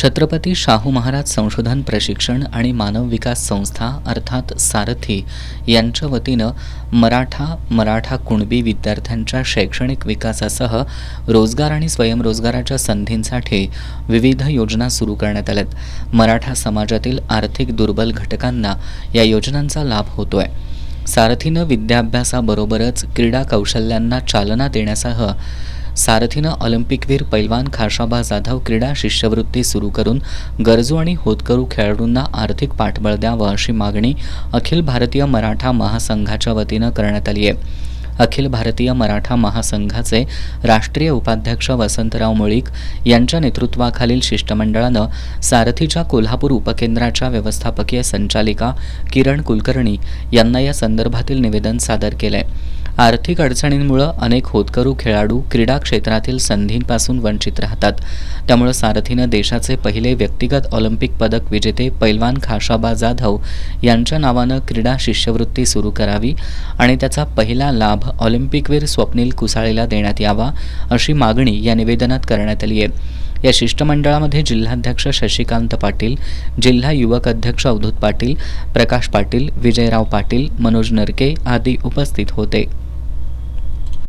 छत्रपती शाहू महाराज संशोधन प्रशिक्षण आणि मानव विकास संस्था अर्थात सारथी यांच्या वतीनं मराठा कुणबी विद्यार्थ्यांच्या शैक्षणिक विकासासह रोजगार आणि स्वयंरोजगाराच्या संधींसाठी विविध योजना सुरू करण्यात आल्यात। मराठा समाजातील आर्थिक दुर्बल घटकांना या योजनांचा लाभ होतोय। सारथीनं विद्याभ्यासाबरोबरच क्रीडा कौशल्यांना चालना देण्यासह सारथीनं ऑलिम्पिकवीर पैलवान खाशाबा जाधव क्रीडा शिष्यवृत्ती सुरू करून गरजू आणि होतकरू खेळाडूंना आर्थिक पाठबळ द्यावं अशी मागणी अखिल भारतीय मराठा महासंघाच्या वतीनं करण्यात आली आहे। अखिल भारतीय मराठा महासंघाचे राष्ट्रीय उपाध्यक्ष वसंतराव मुळीक यांच्या नेतृत्वाखालील शिष्टमंडळानं सारथीच्या कोल्हापूर उपकेंद्राच्या व्यवस्थापकीय संचालिका किरण कुलकर्णी यांना या संदर्भातील निवेदन सादर केलंय। आर्थिक अडचणींमुळे अनेक होतकरू खेळाडू क्रीडा क्षेत्रातील संधींपासून वंचित राहतात। त्यामुळे सारथीनं देशाचे पहिले व्यक्तिगत ऑलिम्पिक पदक विजेते पैलवान खाशाबा जाधव यांच्या नावानं क्रीडा शिष्यवृत्ती सुरू करावी आणि त्याचा पहिला लाभ ऑलिम्पिकवीर स्वप्नील कुसाळेला देण्यात यावा अशी मागणी या निवेदनात करण्यात आली आहे। या शिष्टमंडळामध्ये जिल्हाध्यक्ष शशिकांत पाटील, जिल्हा युवक अध्यक्ष अवधूत पाटील, प्रकाश पाटील, विजयराव पाटील, मनोज नरके आदी उपस्थित होते।